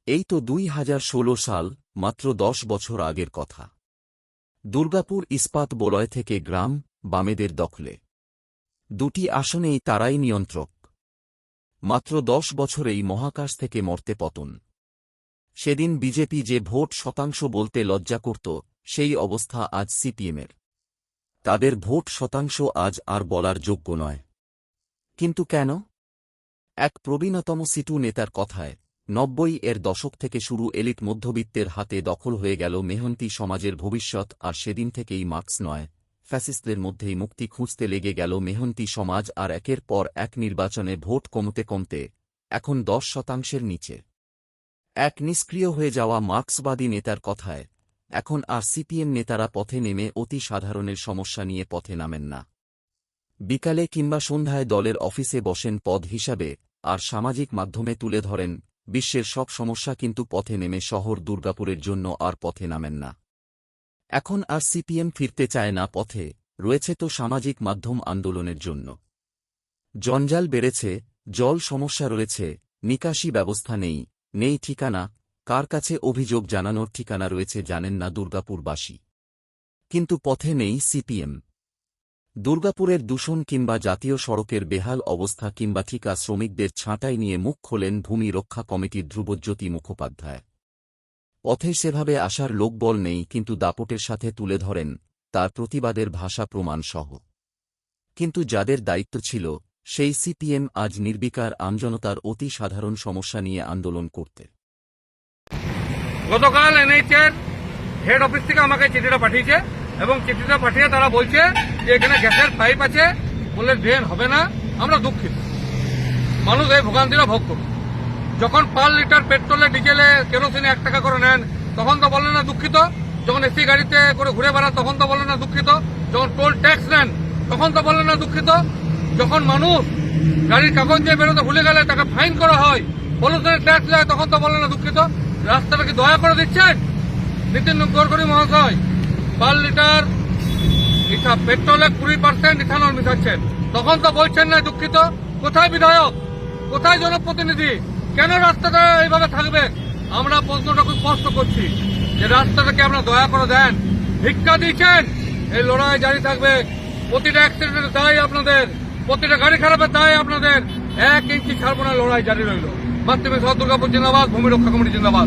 এই তো 2016 সাল, মাত্র 10 বছর আগের কথা। দুর্গাপুর ইস্পাত বলয় থেকে গ্রাম বামেদের দখলে। দুটি আসনেই তারাই নিয়ন্ত্রক। মাত্র 10 বছরেই মহাকাশ থেকে মর্তে পতন। সেদিন বিজেপি যে ভোট শতাংশ বলতে লজ্জা করত, সেই অবস্থা আজ সিপিএমের। তাদের ভোট শতাংশ আজ আর বলার যোগ্য নয়। কিন্তু কেন? এক প্রবীণতম সিটু নেতার কথায় 90-এর দশক থেকে শুরু এলিট মধ্যবিত্তের হাতে দখল হয়ে গেল মেহনতি সমাজের ভবিষ্যৎ। আর সেদিন থেকেই মার্ক্স নয়, ফ্যাসিস্টদের মধ্যেই মুক্তি খুঁজতে লেগে গেল মেহনতি সমাজ। আর একের পর এক নির্বাচনে ভোট কমতে কমতে এখন 10% নিচে। এক নিষ্ক্রিয় হয়ে যাওয়া মার্ক্সবাদী নেতার কথায় এখন আর সিপিএম নেতারা পথে নেমে অতি সাধারণের সমস্যা নিয়ে পথে নামেন না। বিকালে কিংবা সন্ধ্যায় দলের অফিসে বসেন পদ হিসাবে, আর সামাজিক মাধ্যমে তুলে ধরেন বিশ্বের সব সমস্যা, কিন্তু পথে নেমে শহর দুর্গাপুরের জন্য আর পথে নামেন না। এখন আর সিপিএম ফিরতে চায় না পথে, রয়েছে তো সামাজিক মাধ্যম আন্দোলনের জন্য। জঞ্জাল বেড়েছে, জল সমস্যা রয়েছে, নিকাশি ব্যবস্থা নেই, নেই ঠিকানা, কার কাছে অভিযোগ জানানোর ঠিকানা রয়েছে জানেন না দুর্গাপুরবাসী। কিন্তু পথে নেই সিপিএম। দুর্গাপুরের দূষণ কিংবা জাতীয় সড়কের বেহাল অবস্থা কিংবা ঠিকা শ্রমিকদের ছাঁটাই নিয়ে মুখ খোলেন ভূমি রক্ষা কমিটির ধ্রুবজ্যোতি মুখোপাধ্যায়। পথে সেভাবে আসার লোকবল নেই, কিন্তু দাপটের সাথে তুলে ধরেন তার প্রতিবাদের ভাষা প্রমাণ সহ। কিন্তু যাদের দায়িত্ব ছিল সেই সিপিএম আজ নির্বিকার আমজনতার অতি সাধারণ সমস্যা নিয়ে আন্দোলন করতে। গতকাল এনএইচের হেড অফিস থেকে আমাকে চিঠিটা পাঠিয়েছে এবং চিঠিটা পাঠিয়ে তারা বলছে যে এখানে গ্যাসের পাইপ আছে, বলে ড্রেন হবে না। আমরা দুঃখিত, মানুষ এই ভোগান্তিরা ভোগ করুন। যখন পার লিটার পেট্রোলে ডিজেলে কেরোসিনে 1 টাকা করে নেন তখন তো বলেন না দুঃখিত। যখন এসি গাড়িতে করে ঘুরে বেড়ান তখন তো বলেন না দুঃখিত। যখন টোল ট্যাক্স নেন তখন তো বলেন না দুঃখিত। যখন মানুষ গাড়ির কাগজ দিয়ে বেরোতে ভুলে গেলে তাকে ফাইন করা হয়, পলিউশনের ট্যাক্স দেয়, তখন তো বলেন না দুঃখিত। রাস্তাটা কি দয়া করে দিচ্ছেন নীতিন গডকরি মহাশয়? পার লিটার পেট্রোলে 20% ইথানল মিশাচ্ছেন, তখন তো বলছেন না দুঃখিত। কোথায় বিধায়ক, কোথায় জনপ্রতিনিধি? কেন রাস্তাটা এইভাবে থাকবে? আমরা প্রশ্নটা খুব স্পষ্ট করছি যে রাস্তাটাকে আমরা দয়া করে দেন, ভিক্ষা দিয়েছেন, এই লড়াই জারি থাকবে। প্রতিটা অ্যাক্সিডেন্টের দায় আপনাদের, প্রতিটা গাড়ি খারাপের দায় আপনাদের। 1 ইঞ্চি ছাড়বো না, লড়াই জারি রইল। মাতৃভূমি শহর দুর্গাপুর জিন্দাবাদ, ভূমি রক্ষা কমিটি জিন্দাবাদ।